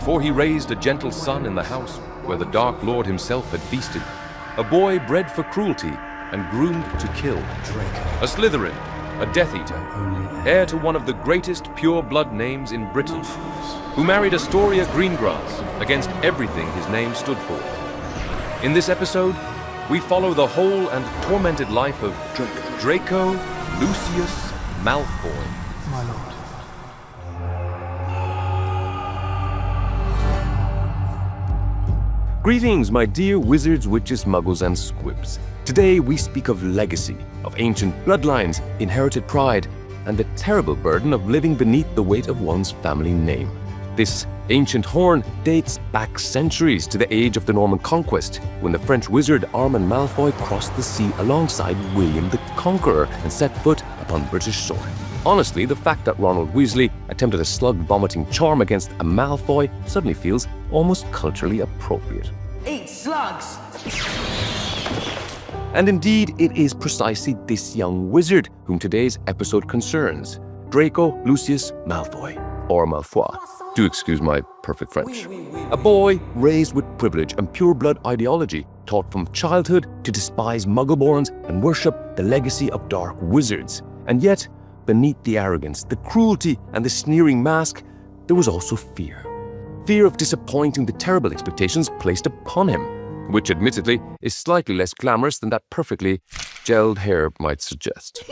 before he raised a gentle son in the house where the Dark Lord himself had feasted. A boy bred for cruelty and groomed to kill. A Slytherin, a Death Eater, heir to one of the greatest pure-blood names in Britain, who married Astoria Greengrass against everything his name stood for. In this episode, we follow the whole and tormented life of Draco Lucius Malfoy. My lord. Greetings, my dear wizards, witches, muggles, and squibs. Today we speak of legacy, of ancient bloodlines, inherited pride, and the terrible burden of living beneath the weight of one's family name. This ancient horn dates back centuries to the age of the Norman conquest, when the French wizard Armand Malfoy crossed the sea alongside William the Conqueror and set foot upon British soil. Honestly, the fact that Ronald Weasley attempted a slug-vomiting charm against a Malfoy suddenly feels almost culturally appropriate. Eat slugs! And indeed, it is precisely this young wizard whom today's episode concerns, Draco Lucius Malfoy, or Malfoy. Do excuse my perfect French. A boy raised with privilege and pure blood ideology, taught from childhood to despise Muggleborns and worship the legacy of dark wizards. And yet, beneath the arrogance, the cruelty, and the sneering mask, there was also fear. Fear of disappointing the terrible expectations placed upon him, which admittedly is slightly less glamorous than that perfectly gelled hair might suggest.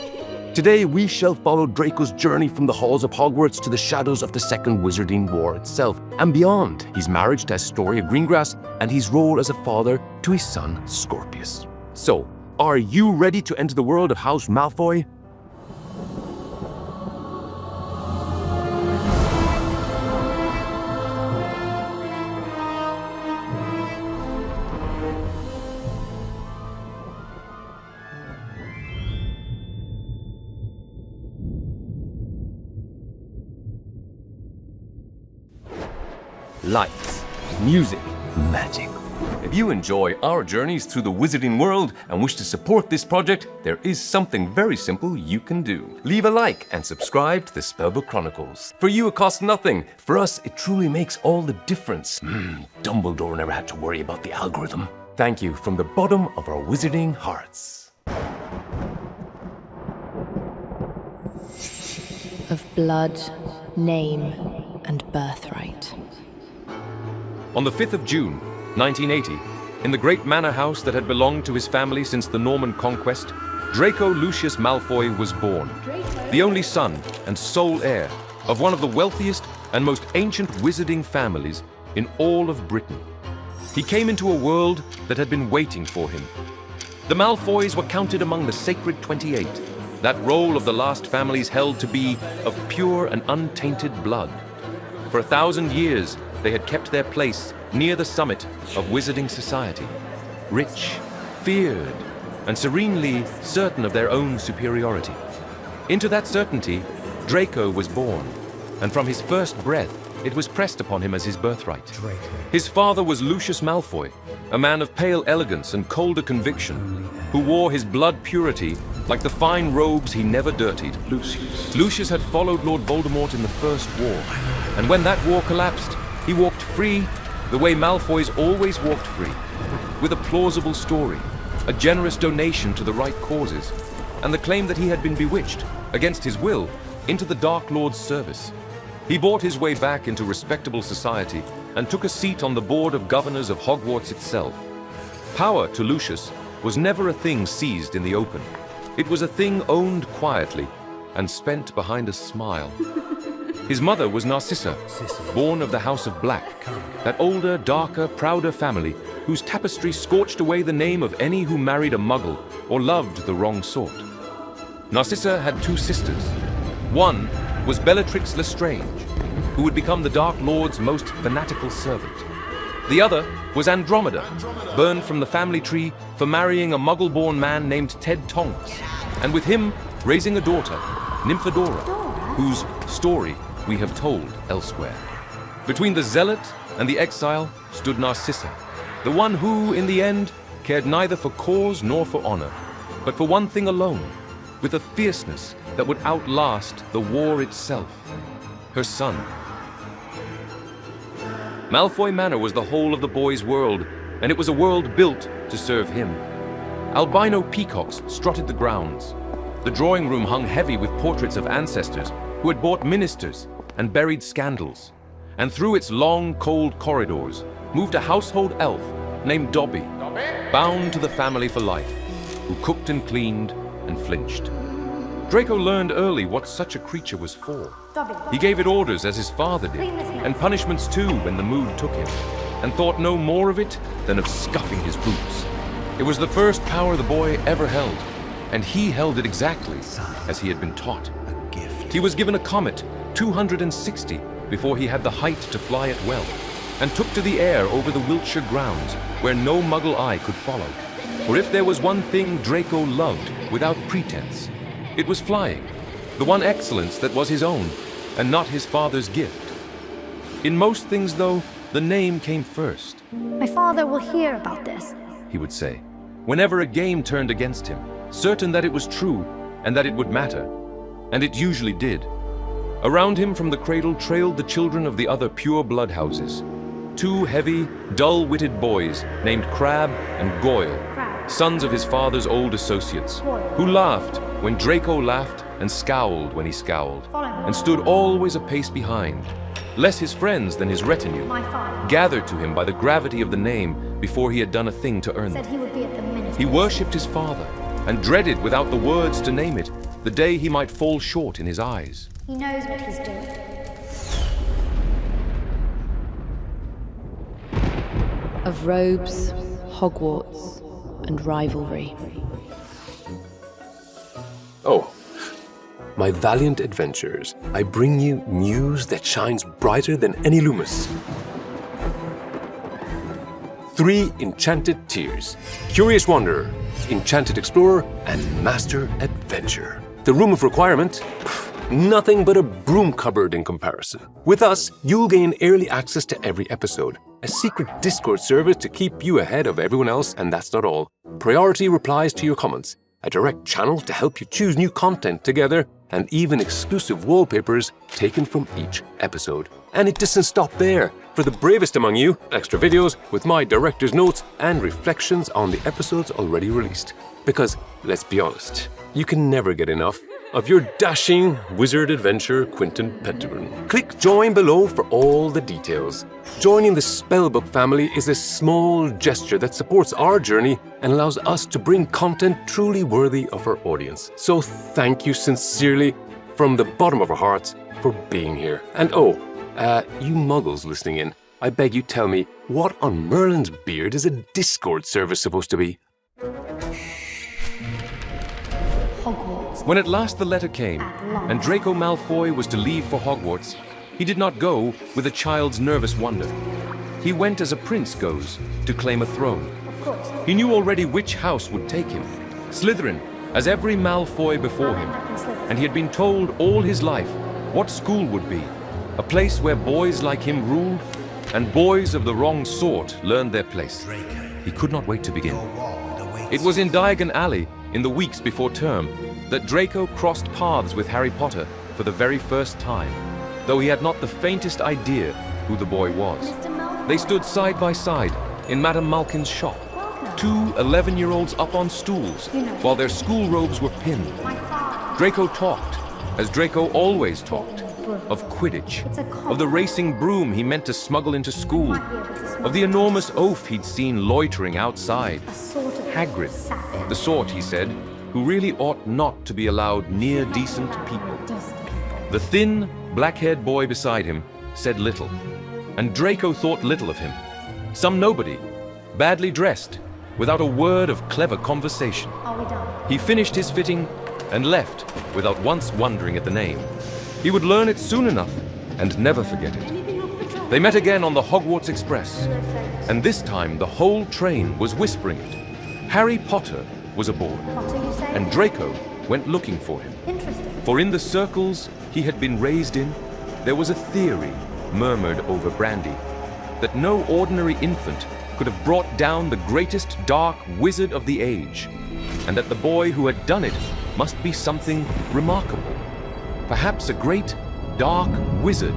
Today, we shall follow Draco's journey from the halls of Hogwarts to the shadows of the Second Wizarding War itself, and beyond his marriage to Astoria Greengrass and his role as a father to his son, Scorpius. So, are you ready to enter the world of House Malfoy? Lights, music, magic. If you enjoy our journeys through the wizarding world and wish to support this project, there is something very simple you can do. Leave a like and subscribe to the Spellbook Chronicles. For you, it costs nothing. For us, it truly makes all the difference. Dumbledore never had to worry about the algorithm. Thank you from the bottom of our wizarding hearts. Of blood, name, and birthright. On the 5th of June, 1980, in the great manor house that had belonged to his family since the Norman conquest, Draco Lucius Malfoy was born, the only son and sole heir of one of the wealthiest and most ancient wizarding families in all of Britain. He came into a world that had been waiting for him. The Malfoys were counted among the Sacred 28, that roll of the last families held to be of pure and untainted blood. For 1,000 years, they had kept their place near the summit of wizarding society, rich, feared, and serenely certain of their own superiority. Into that certainty, Draco was born, and from his first breath, it was pressed upon him as his birthright. His father was Lucius Malfoy, a man of pale elegance and colder conviction, who wore his blood purity like the fine robes he never dirtied. Lucius had followed Lord Voldemort in the First War, and when that war collapsed, he walked free the way Malfoys always walked free, with a plausible story, a generous donation to the right causes, and the claim that he had been bewitched, against his will, into the Dark Lord's service. He bought his way back into respectable society and took a seat on the board of governors of Hogwarts itself. Power to Lucius was never a thing seized in the open. It was a thing owned quietly and spent behind a smile. His mother was Narcissa, born of the House of Black, that older, darker, prouder family whose tapestry scorched away the name of any who married a Muggle or loved the wrong sort. Narcissa had two sisters. One was Bellatrix Lestrange, who would become the Dark Lord's most fanatical servant. The other was Andromeda, burned from the family tree for marrying a Muggle-born man named Ted Tonks, and with him raising a daughter, Nymphadora, whose story we have told elsewhere. Between the zealot and the exile stood Narcissa, the one who, in the end, cared neither for cause nor for honor, but for one thing alone, with a fierceness that would outlast the war itself: her son. Malfoy Manor was the whole of the boy's world, and it was a world built to serve him. Albino peacocks strutted the grounds. The drawing room hung heavy with portraits of ancestors who had bought ministers and buried scandals. And through its long, cold corridors moved a household elf named Dobby, bound to the family for life, who cooked and cleaned and flinched. Draco learned early what such a creature was for. He gave it orders as his father did, and punishments too when the mood took him, and thought no more of it than of scuffing his boots. It was the first power the boy ever held, and he held it exactly as he had been taught. He was given a comet 260 before he had the height to fly it well, and took to the air over the Wiltshire grounds where no Muggle eye could follow. For if there was one thing Draco loved without pretense, it was flying, the one excellence that was his own, and not his father's gift. In most things, though, the name came first. My father will hear about this, he would say, whenever a game turned against him, certain that it was true and that it would matter. And it usually did. Around him from the cradle trailed the children of the other pure blood houses. Two heavy, dull-witted boys named Crab and Goyle, sons of his father's old associates, who laughed when Draco laughed and scowled when he scowled, and stood always a pace behind, less his friends than his retinue, gathered to him by the gravity of the name before he had done a thing to earn them. He worshipped his father, and dreaded without the words to name it, the day he might fall short in his eyes. He knows what he's doing. Of robes, Hogwarts, and rivalry. Oh, my valiant adventurers, I bring you news that shines brighter than any Loomis. 3 enchanted tiers: Curious Wanderer, Enchanted Explorer, and Master Adventurer. The room of requirement? Nothing but a broom cupboard in comparison. With us, you'll gain early access to every episode, a secret Discord server to keep you ahead of everyone else, and that's not all. Priority replies to your comments, a direct channel to help you choose new content together, and even exclusive wallpapers taken from each episode. And it doesn't stop there. For the bravest among you, extra videos with my director's notes and reflections on the episodes already released. Because, let's be honest, you can never get enough of your dashing wizard adventure, Quentin Pettigrew. Click join below for all the details. Joining the Spellbook family is a small gesture that supports our journey and allows us to bring content truly worthy of our audience. So thank you sincerely from the bottom of our hearts for being here. And you muggles listening in, I beg you tell me, what on Merlin's beard is a Discord server supposed to be? Hogwarts. When at last the letter came, and Draco Malfoy was to leave for Hogwarts, he did not go with a child's nervous wonder. He went as a prince goes, to claim a throne. Of course. He knew already which house would take him. Slytherin, as every Malfoy before him. And he had been told all his life what school would be. A place where boys like him ruled, and boys of the wrong sort learned their place. He could not wait to begin. It was in Diagon Alley, in the weeks before term, that Draco crossed paths with Harry Potter for the very first time, though he had not the faintest idea who the boy was. They stood side by side in Madame Malkin's shop, 2 11-year-olds up on stools, while their school robes were pinned. Draco talked, as Draco always talked, of Quidditch, of the racing broom he meant to smuggle into school, of the enormous oaf he'd seen loitering outside. Hagrid, the sort, he said, who really ought not to be allowed near decent people. The thin, black-haired boy beside him said little, and Draco thought little of him. Some nobody, badly dressed, without a word of clever conversation. He finished his fitting and left without once wondering at the name. He would learn it soon enough and never forget it. They met again on the Hogwarts Express, and this time the whole train was whispering it. Harry Potter was aboard, and Draco went looking for him. For in the circles he had been raised in, there was a theory murmured over brandy, that no ordinary infant could have brought down the greatest dark wizard of the age, and that the boy who had done it must be something remarkable. Perhaps a great, dark wizard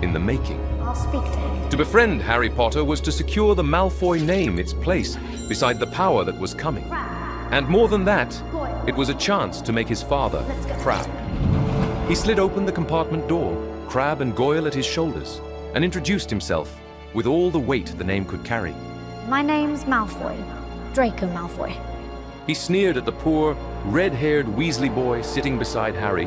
in the making. I'll speak to him. To befriend Harry Potter was to secure the Malfoy name its place beside the power that was coming. And more than that, it was a chance to make his father proud. He slid open the compartment door, Crabbe and Goyle at his shoulders, and introduced himself with all the weight the name could carry. My name's Malfoy. Draco Malfoy. He sneered at the poor, red-haired Weasley boy sitting beside Harry,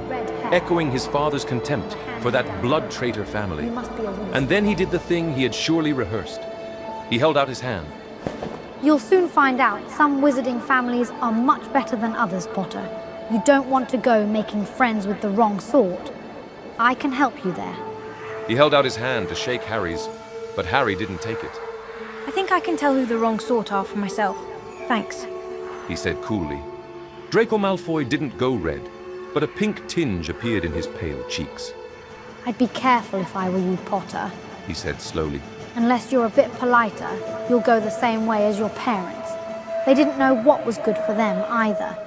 echoing his father's contempt for that blood traitor family. You must be a Weasley. And then he did the thing he had surely rehearsed. He held out his hand. You'll soon find out some wizarding families are much better than others, Potter. You don't want to go making friends with the wrong sort. I can help you there. He held out his hand to shake Harry's, but Harry didn't take it. I think I can tell who the wrong sort are for myself. Thanks. He said coolly. Draco Malfoy didn't go red, but a pink tinge appeared in his pale cheeks. I'd be careful if I were you, Potter. He said slowly. Unless you're a bit politer, you'll go the same way as your parents. They didn't know what was good for them either.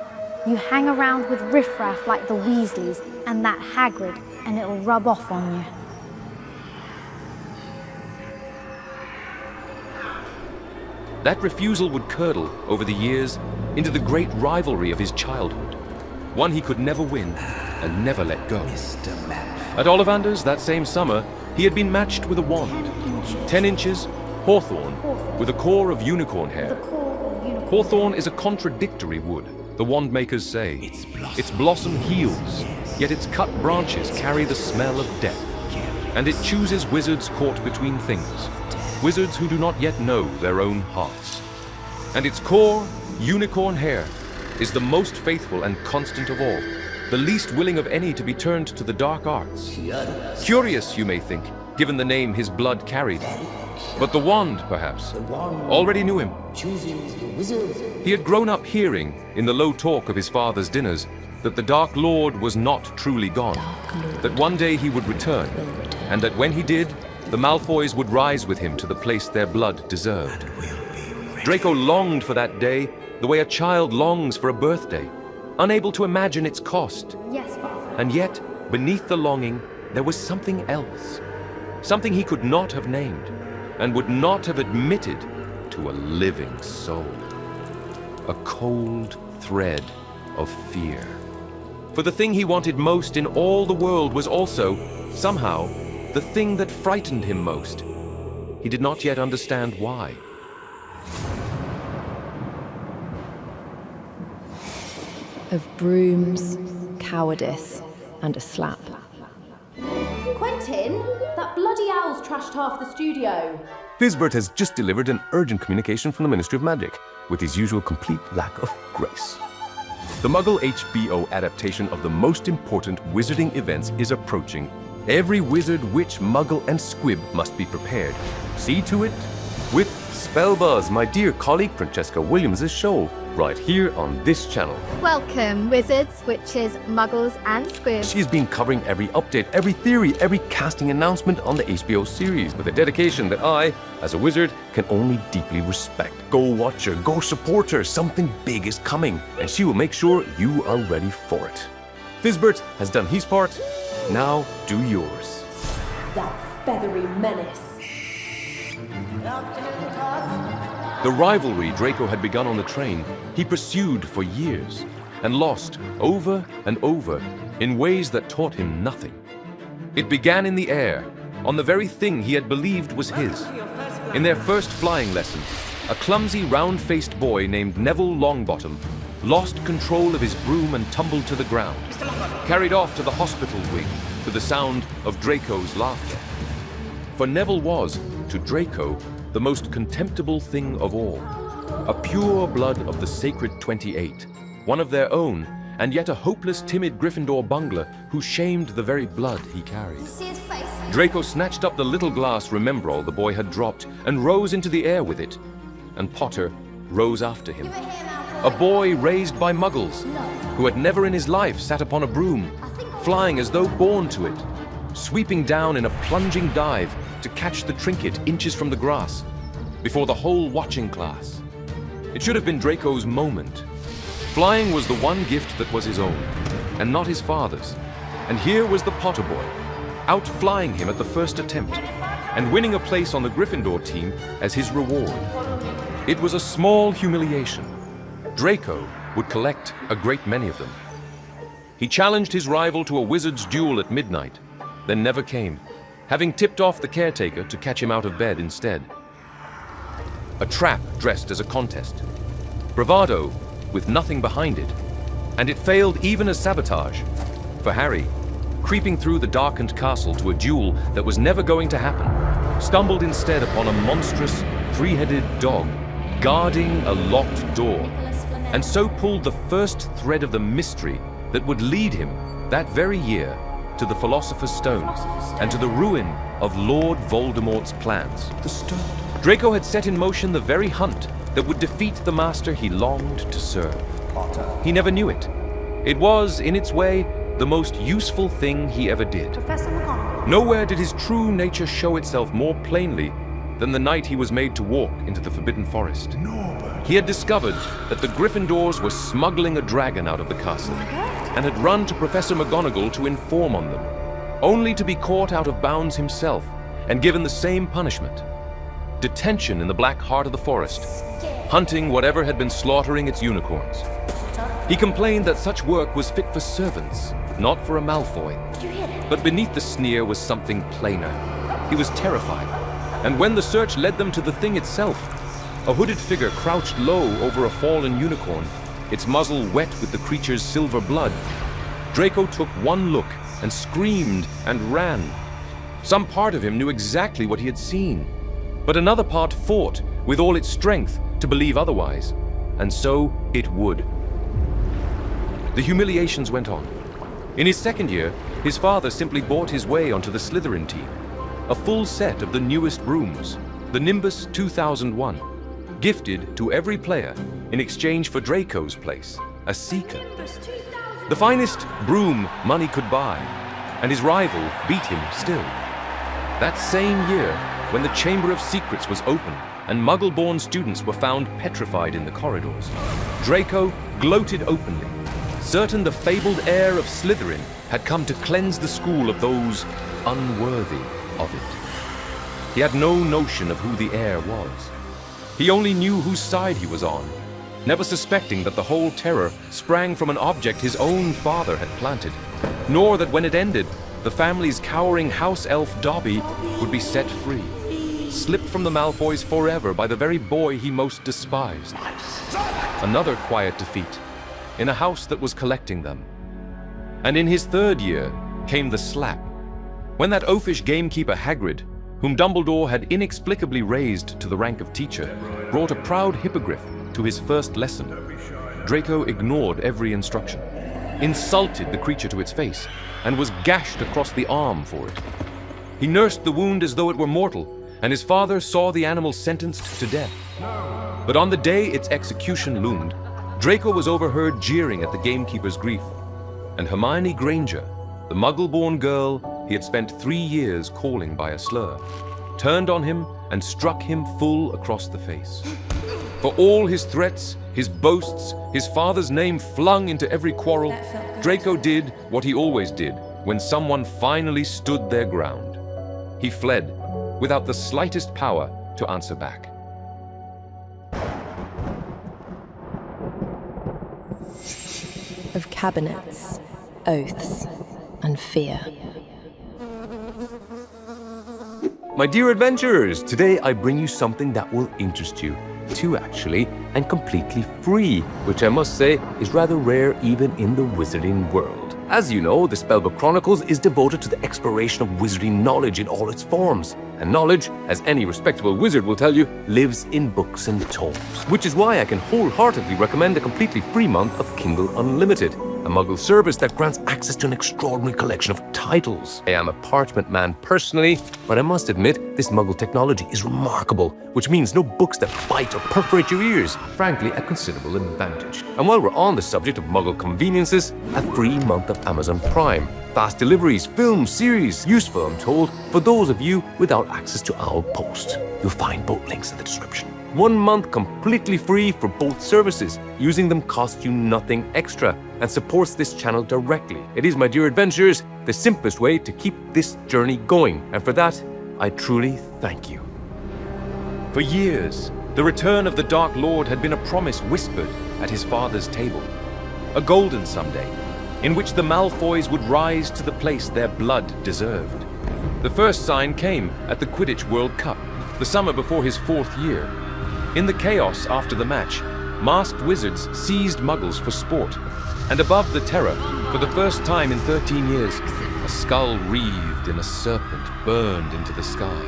You hang around with riffraff like the Weasleys and that Hagrid, and it'll rub off on you. That refusal would curdle, over the years, into the great rivalry of his childhood. One he could never win and never let go. At Ollivander's that same summer, he had been matched with a wand. 10 inches, hawthorn, with a core of unicorn hair. Hawthorn is a contradictory wood, the wand makers say. Its blossom heals, yet its cut branches carry the smell of death. And it chooses wizards caught between things. Wizards who do not yet know their own hearts. And its core, unicorn hair, is the most faithful and constant of all, the least willing of any to be turned to the dark arts. Curious, you may think, given the name his blood carried. But the wand, perhaps, already knew him. He had grown up hearing, in the low talk of his father's dinners, that the Dark Lord was not truly gone, that one day he would return, and that when he did, the Malfoys would rise with him to the place their blood deserved. Draco longed for that day the way a child longs for a birthday, unable to imagine its cost. Yes, Father. And yet, beneath the longing, there was something else. Something he could not have named, and would not have admitted to a living soul. A cold thread of fear. For the thing he wanted most in all the world was also, somehow, the thing that frightened him most. He did not yet understand why. Of brooms, cowardice, and a slap. Quentin, that bloody owl's trashed half the studio. Fizbert has just delivered an urgent communication from the Ministry of Magic, with his usual complete lack of grace. The Muggle HBO adaptation of the most important wizarding events is approaching. Every wizard, witch, muggle, and squib must be prepared. See to it with Spellbuzz, my dear colleague Francesca Williams' show, right here on this channel. Welcome, wizards, witches, muggles, and squibs. She's been covering every update, every theory, every casting announcement on the HBO series with a dedication that I, as a wizard, can only deeply respect. Go watch her, go support her. Something big is coming, and she will make sure you are ready for it. Fizbert has done his part. Now do yours. That feathery menace. The rivalry Draco had begun on the train, he pursued for years, and lost over and over in ways that taught him nothing. It began in the air, on the very thing he had believed was his. In their first flying lesson, a clumsy, round-faced boy named Neville Longbottom lost control of his broom and tumbled to the ground, carried off to the hospital wing to the sound of Draco's laughter. For Neville was, to Draco, the most contemptible thing of all. A pure blood of the sacred 28, one of their own, and yet a hopeless, timid Gryffindor bungler who shamed the very blood he carried. Draco snatched up the little glass remembrall the boy had dropped and rose into the air with it, and Potter rose after him. A boy raised by muggles, who had never in his life sat upon a broom, flying as though born to it, sweeping down in a plunging dive to catch the trinket inches from the grass, before the whole watching class. It should have been Draco's moment. Flying was the one gift that was his own, and not his father's. And here was the Potter boy, outflying him at the first attempt, and winning a place on the Gryffindor team as his reward. It was a small humiliation. Draco would collect a great many of them. He challenged his rival to a wizard's duel at midnight, then never came, having tipped off the caretaker to catch him out of bed instead. A trap dressed as a contest. Bravado with nothing behind it. And it failed even as sabotage. For Harry, creeping through the darkened castle to a duel that was never going to happen, stumbled instead upon a monstrous, three-headed dog guarding a locked door, and so pulled the first thread of the mystery that would lead him, that very year, to the Philosopher's Stone and to the ruin of Lord Voldemort's plans. The stone. Draco had set in motion the very hunt that would defeat the master he longed to serve. Potter. He never knew it. It was, in its way, the most useful thing he ever did. Professor McGonagall. Nowhere did his true nature show itself more plainly than the night he was made to walk into the Forbidden Forest. Norbert. He had discovered that the Gryffindors were smuggling a dragon out of the castle and had run to Professor McGonagall to inform on them, only to be caught out of bounds himself and given the same punishment. Detention in the black heart of the forest, hunting whatever had been slaughtering its unicorns. He complained that such work was fit for servants, not for a Malfoy. But beneath the sneer was something plainer. He was terrified. And when the search led them to the thing itself, a hooded figure crouched low over a fallen unicorn, its muzzle wet with the creature's silver blood, Draco took one look and screamed and ran. Some part of him knew exactly what he had seen, but another part fought with all its strength to believe otherwise, and so it would. The humiliations went on. In his second year, his father simply bought his way onto the Slytherin team. A full set of the newest brooms, the Nimbus 2001, gifted to every player in exchange for Draco's place, a Seeker. The finest broom money could buy, and his rival beat him still. That same year, when the Chamber of Secrets was open and Muggle-born students were found petrified in the corridors, Draco gloated openly, certain the fabled heir of Slytherin had come to cleanse the school of those unworthy of it. He had no notion of who the heir was. He only knew whose side he was on, never suspecting that the whole terror sprang from an object his own father had planted, nor that when it ended, the family's cowering house elf Dobby would be set free, slipped from the Malfoys forever by the very boy he most despised. Another quiet defeat, in a house that was collecting them. And in his third year came the slap, when that oafish gamekeeper Hagrid, whom Dumbledore had inexplicably raised to the rank of teacher, brought a proud hippogriff to his first lesson. Draco ignored every instruction, insulted the creature to its face, and was gashed across the arm for it. He nursed the wound as though it were mortal, and his father saw the animal sentenced to death. But on the day its execution loomed, Draco was overheard jeering at the gamekeeper's grief, and Hermione Granger, the Muggle-born girl he had spent 3 years calling by a slur, turned on him and struck him full across the face. For all his threats, his boasts, his father's name flung into every quarrel, Draco did what he always did when someone finally stood their ground. He fled without the slightest power to answer back. Of cabinets, oaths, and fear. My dear adventurers, today I bring you something that will interest you. Two actually, and completely free, which I must say is rather rare even in the wizarding world. As you know, the Spellbook Chronicles is devoted to the exploration of wizarding knowledge in all its forms. And knowledge, as any respectable wizard will tell you, lives in books and tomes. Which is why I can wholeheartedly recommend a completely free month of Kindle Unlimited, a Muggle service that grants access to an extraordinary collection of titles. I am a parchment man personally, but I must admit this Muggle technology is remarkable, which means no books that bite or perforate your ears. Frankly, a considerable advantage. And while we're on the subject of Muggle conveniences, a free month of Amazon Prime. Fast deliveries, films, series, useful, I'm told, for those of you without access to Owl Post. You'll find both links in the description. 1 month completely free for both services. Using them costs you nothing extra and supports this channel directly. It is, my dear adventurers, the simplest way to keep this journey going. And for that, I truly thank you. For years, the return of the Dark Lord had been a promise whispered at his father's table. A golden someday, in which the Malfoys would rise to the place their blood deserved. The first sign came at the Quidditch World Cup, the summer before his 4th year. In the chaos after the match, masked wizards seized muggles for sport, and above the terror, for the first time in 13 years, a skull wreathed in a serpent burned into the sky.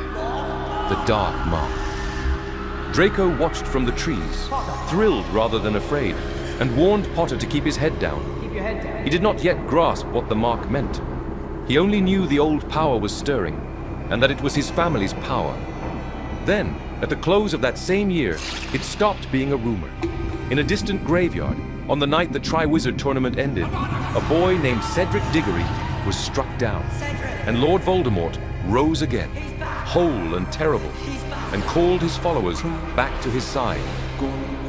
The Dark Mark. Draco watched from the trees, thrilled rather than afraid, and warned Potter to keep his head down. He did not yet grasp what the mark meant. He only knew the old power was stirring, and that it was his family's power. Then, at the close of that same year, it stopped being a rumor. In a distant graveyard, on the night the Triwizard Tournament ended, a boy named Cedric Diggory was struck down, and Lord Voldemort rose again, whole and terrible, and called his followers back to his side.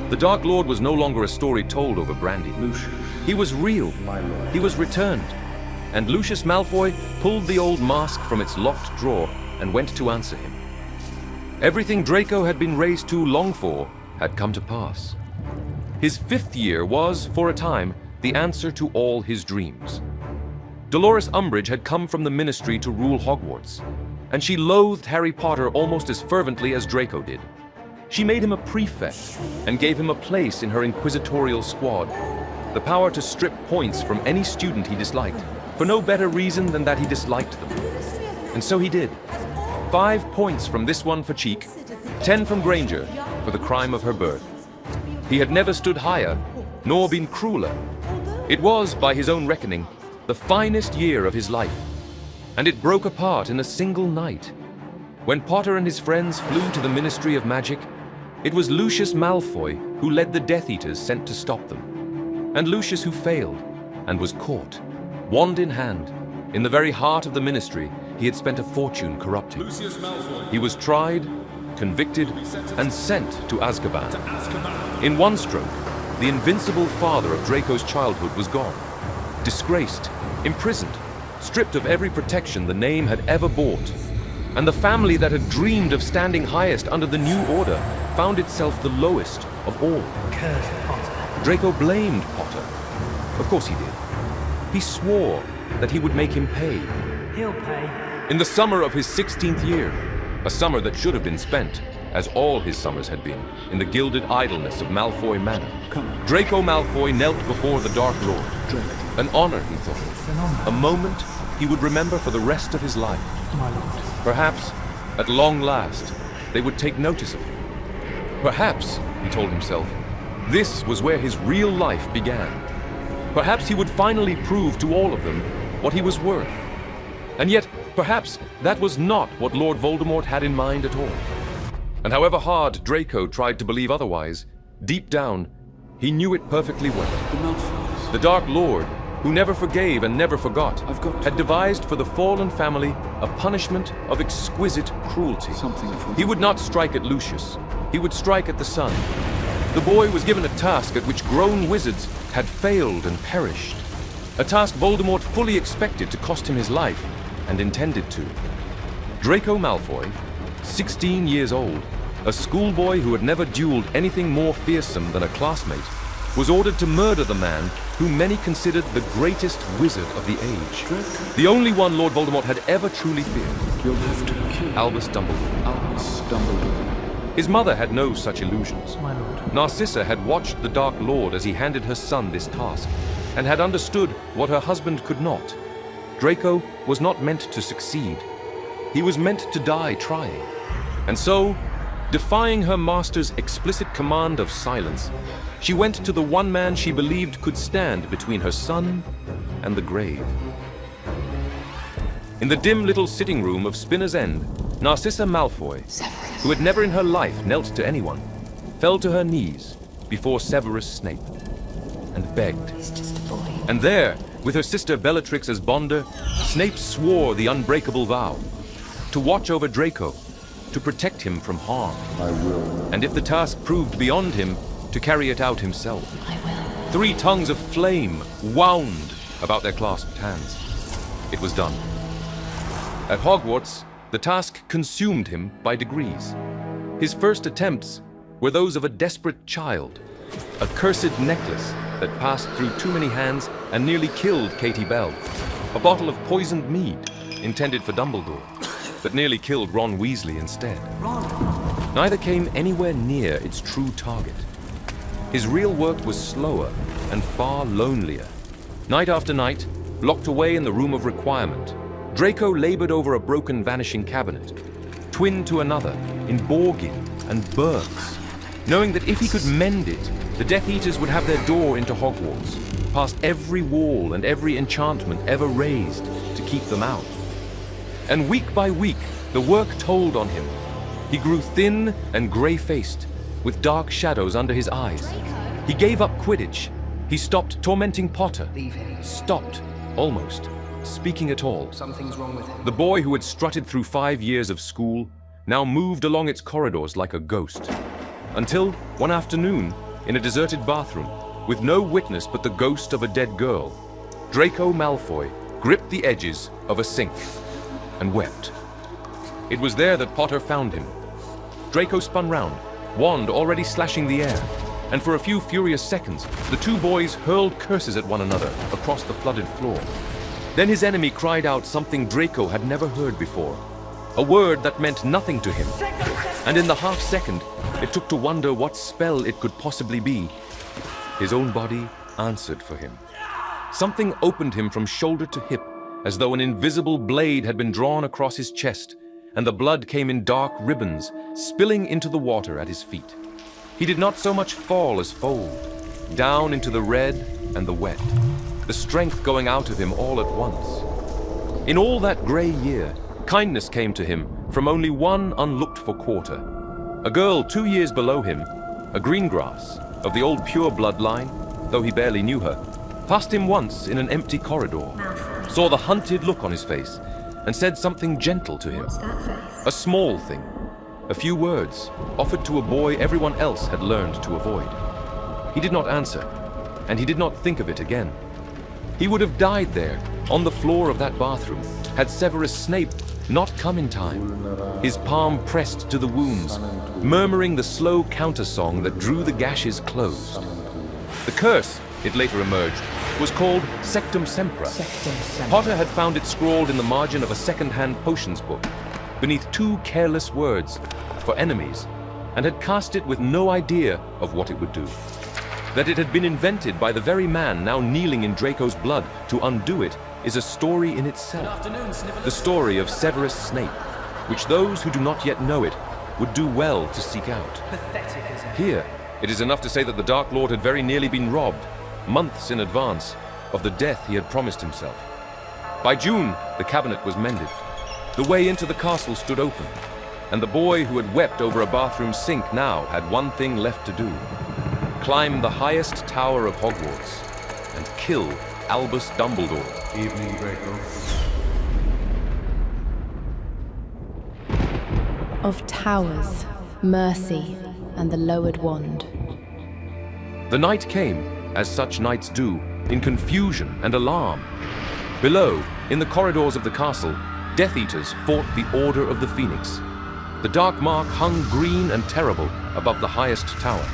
The Dark Lord was no longer a story told over brandy. He was real. He was returned. And Lucius Malfoy pulled the old mask from its locked drawer and went to answer him. Everything Draco had been raised to long for had come to pass. His 5th year was, for a time, the answer to all his dreams. Dolores Umbridge had come from the Ministry to rule Hogwarts, and she loathed Harry Potter almost as fervently as Draco did. She made him a prefect and gave him a place in her inquisitorial squad, the power to strip points from any student he disliked, for no better reason than that he disliked them. And so he did. 5 points from this one for Cheek, 10 from Granger for the crime of her birth. He had never stood higher, nor been crueler. It was, by his own reckoning, the finest year of his life. And it broke apart in a single night. When Potter and his friends flew to the Ministry of Magic, it was Lucius Malfoy who led the Death Eaters sent to stop them. And Lucius who failed and was caught, wand in hand. In the very heart of the Ministry, he had spent a fortune corrupting. Lucius Malfoy. He was tried, convicted, and sent to Azkaban. In one stroke, the invincible father of Draco's childhood was gone. Disgraced, imprisoned, stripped of every protection the name had ever bought. And the family that had dreamed of standing highest under the new order found itself the lowest of all. Curse Potter. Draco blamed Potter. Of course he did. He swore that he would make him pay. He'll pay. In the summer of his 16th year, a summer that should have been spent, as all his summers had been, in the gilded idleness of Malfoy Manor, Draco Malfoy knelt before the Dark Lord. An honor, he thought. A moment he would remember for the rest of his life. My lord. Perhaps, at long last, they would take notice of him. Perhaps, he told himself, this was where his real life began. Perhaps he would finally prove to all of them what he was worth. And yet, perhaps that was not what Lord Voldemort had in mind at all. And however hard Draco tried to believe otherwise, deep down, he knew it perfectly well. The Dark Lord, who never forgave and never forgot, had devised for the fallen family a punishment of exquisite cruelty. He would not strike at Lucius. He would strike at the son. The boy was given a task at which grown wizards had failed and perished. A task Voldemort fully expected to cost him his life, and intended to. Draco Malfoy, 16 years old, a schoolboy who had never dueled anything more fearsome than a classmate, was ordered to murder the man whom many considered the greatest wizard of the age. The only one Lord Voldemort had ever truly feared. You'll have to kill Albus Dumbledore. Albus Dumbledore. His mother had no such illusions. My lord. Narcissa had watched the Dark Lord as he handed her son this task, and had understood what her husband could not. Draco was not meant to succeed. He was meant to die trying. And so, defying her master's explicit command of silence, she went to the one man she believed could stand between her son and the grave. In the dim little sitting room of Spinner's End, Narcissa Malfoy, who had never in her life knelt to anyone, fell to her knees before Severus Snape and begged. He's just a boy. And there, with her sister Bellatrix as bonder, Snape swore the unbreakable vow to watch over Draco, to protect him from harm. I will. And if the task proved beyond him, to carry it out himself. I will. 3 tongues of flame wound about their clasped hands. It was done. At Hogwarts, The task consumed him by degrees. His first attempts were those of a desperate child. A cursed necklace that passed through too many hands and nearly killed Katie Bell. A bottle of poisoned mead intended for Dumbledore, but nearly killed Ron Weasley instead. Neither came anywhere near its true target. His real work was slower and far lonelier. Night after night, locked away in the room of requirement, Draco labored over a broken vanishing cabinet, twin to another in Borgin and Burns, knowing that if he could mend it, the Death Eaters would have their door into Hogwarts, past every wall and every enchantment ever raised to keep them out. And week by week, the work told on him. He grew thin and grey-faced, with dark shadows under his eyes. He gave up Quidditch. He stopped tormenting Potter. Leave him. Stopped, almost, speaking at all. Something's wrong with him. The boy who had strutted through 5 years of school now moved along its corridors like a ghost. Until, one afternoon, in a deserted bathroom, with no witness but the ghost of a dead girl, Draco Malfoy gripped the edges of a sink and wept. It was there that Potter found him. Draco spun round, wand already slashing the air, and for a few furious seconds, the two boys hurled curses at one another across the flooded floor. Then his enemy cried out something Draco had never heard before, a word that meant nothing to him. And in the half-second it took to wonder what spell it could possibly be, his own body answered for him. Something opened him from shoulder to hip, as though an invisible blade had been drawn across his chest, and the blood came in dark ribbons, spilling into the water at his feet. He did not so much fall as fold, down into the red and the wet, the strength going out of him all at once. In all that grey year, kindness came to him from only one unlooked-for quarter. A girl 2 years below him, a Greengrass, of the old pure bloodline, though he barely knew her, passed him once in an empty corridor, saw the hunted look on his face, and said something gentle to him. What's that face? A small thing, a few words, offered to a boy everyone else had learned to avoid. He did not answer, and he did not think of it again. He would have died there, on the floor of that bathroom, had Severus Snape not come in time, his palm pressed to the wounds, murmuring the slow counter-song that drew the gashes closed. The curse, it later emerged, was called Sectum Sempra. Potter had found it scrawled in the margin of a second-hand potions book, beneath 2 careless words, for enemies, and had cast it with no idea of what it would do. That it had been invented by the very man now kneeling in Draco's blood to undo it is a story in itself. The story of Severus Snape, which those who do not yet know it would do well to seek out. Pathetic, isn't it? Here, it is enough to say that the Dark Lord had very nearly been robbed, months in advance, of the death he had promised himself. By June, the cabinet was mended. The way into the castle stood open, and the boy who had wept over a bathroom sink now had one thing left to do: climb the highest tower of Hogwarts and kill Albus Dumbledore. Evening, Draco. Of towers, mercy, and the lowered wand. The night came, as such nights do, in confusion and alarm. Below, in the corridors of the castle, Death Eaters fought the Order of the Phoenix. The dark mark hung green and terrible above the highest tower.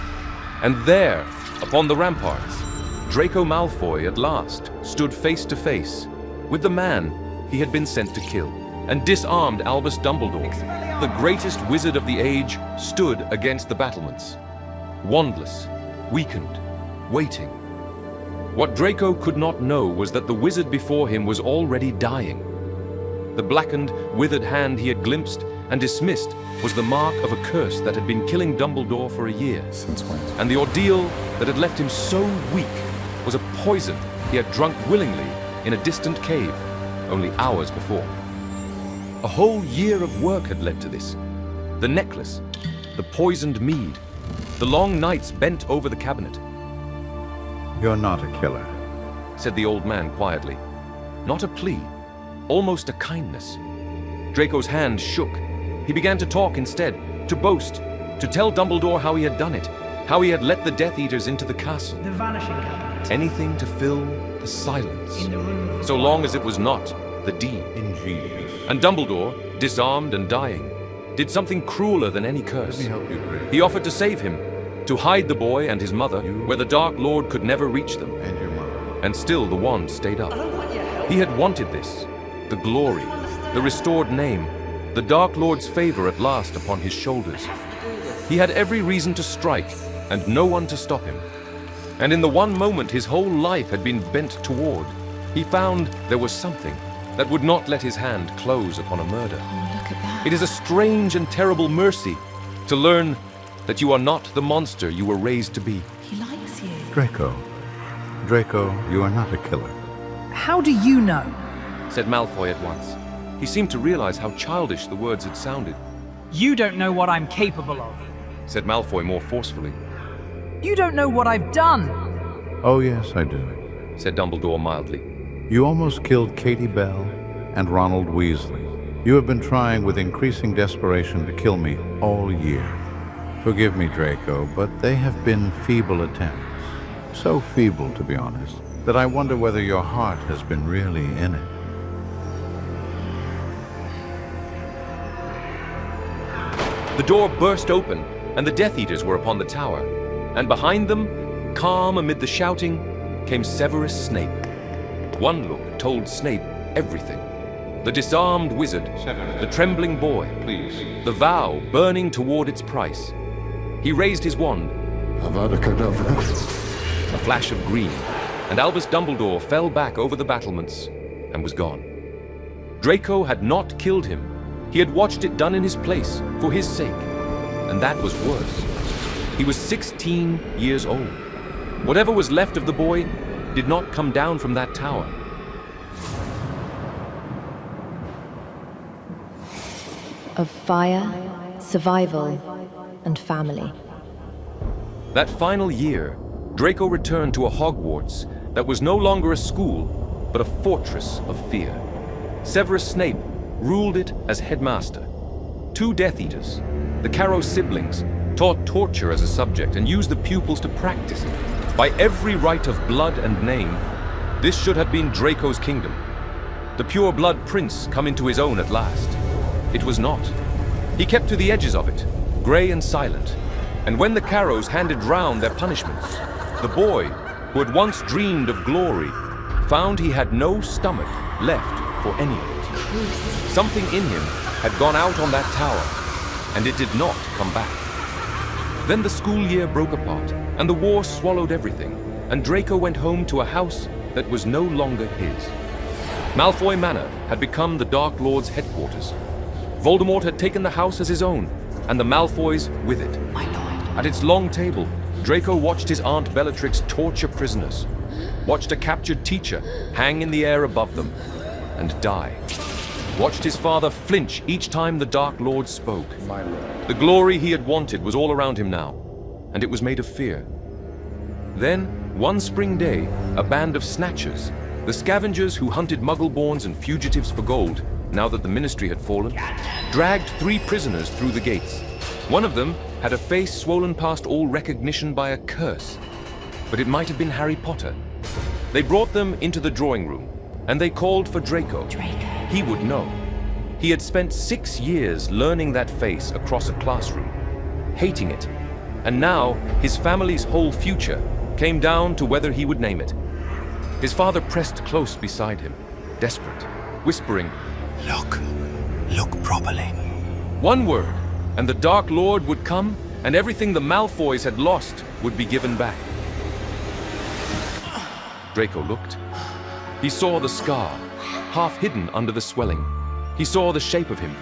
And there, upon the ramparts, Draco Malfoy at last stood face to face with the man he had been sent to kill, and disarmed Albus Dumbledore. The greatest wizard of the age stood against the battlements, wandless, weakened, waiting. What Draco could not know was that the wizard before him was already dying. The blackened, withered hand he had glimpsed and dismissed was the mark of a curse that had been killing Dumbledore for a year. Since when? And the ordeal that had left him so weak was a poison he had drunk willingly in a distant cave only hours before. A whole year of work had led to this. The necklace, the poisoned mead, the long nights bent over the cabinet. You're not a killer, said the old man quietly. Not a plea, almost a kindness. Draco's hand shook. He began to talk instead, to boast, to tell Dumbledore how he had done it, how he had let the Death Eaters into the castle. The vanishing cabinet. Anything to fill the silence, In the room. so long as it was not the deed. ingenious. And Dumbledore, disarmed and dying, did something crueler than any curse. Let me help you, Draco. He offered to save him, to hide the boy and his mother where the Dark Lord could never reach them. And your mother. And still the wand stayed up. He had wanted this, the glory, the restored name, the Dark Lord's favor at last upon his shoulders. He had every reason to strike, and no one to stop him. And in the one moment his whole life had been bent toward, he found there was something that would not let his hand close upon a murder. Oh, look at that. It is a strange and terrible mercy to learn that you are not the monster you were raised to be. He likes you. Draco. Draco, you are not a killer. How do you know? Said Malfoy at once. He seemed to realize how childish the words had sounded. You don't know what I'm capable of. Said Malfoy more forcefully. You don't know what I've done. Oh, yes, I do. Said Dumbledore mildly. You almost killed Katie Bell and Ronald Weasley. You have been trying with increasing desperation to kill me all year. Forgive me, Draco, but they have been feeble attempts. So feeble, to be honest, that I wonder whether your heart has been really in it. The door burst open, and the Death Eaters were upon the tower. And behind them, calm amid the shouting, came Severus Snape. One look told Snape everything. The disarmed wizard, the trembling boy, the vow burning toward its price. He raised his wand. Avada Kedavra. A flash of green, and Albus Dumbledore fell back over the battlements and was gone. Draco had not killed him. He had watched it done in his place, for his sake. And that was worse. He was 16 years old. Whatever was left of the boy did not come down from that tower. Of fire, survival, and family. That final year, Draco returned to a Hogwarts that was no longer a school, but a fortress of fear. Severus Snape ruled it as headmaster. 2 Death Eaters, the Carrow siblings, taught torture as a subject and used the pupils to practice it. By every right of blood and name, this should have been Draco's kingdom. The pure-blood prince come into his own at last. It was not. He kept to the edges of it, grey and silent. And when the Carrows handed round their punishments, the boy, who had once dreamed of glory, found he had no stomach left for any of it. Something in him had gone out on that tower, and it did not come back. Then the school year broke apart, and the war swallowed everything, and Draco went home to a house that was no longer his. Malfoy Manor had become the Dark Lord's headquarters. Voldemort had taken the house as his own, and the Malfoys with it. My lord. At its long table, Draco watched his Aunt Bellatrix torture prisoners, watched a captured teacher hang in the air above them and die, watched his father flinch each time the Dark Lord spoke. My lord. The glory he had wanted was all around him now, and it was made of fear. Then, one spring day, a band of snatchers, the scavengers who hunted Muggle-borns and fugitives for gold, now that the Ministry had fallen, dragged 3 prisoners through the gates. One of them had a face swollen past all recognition by a curse, but it might have been Harry Potter. They brought them into the drawing room, and they called for Draco. He would know. He had spent 6 years learning that face across a classroom, hating it, and now his family's whole future came down to whether he would name it. His father pressed close beside him, desperate, whispering, Look properly. one word, and the Dark Lord would come, and everything the Malfoys had lost would be given back. Draco looked. He saw the scar, half hidden under the swelling. He saw the shape of him,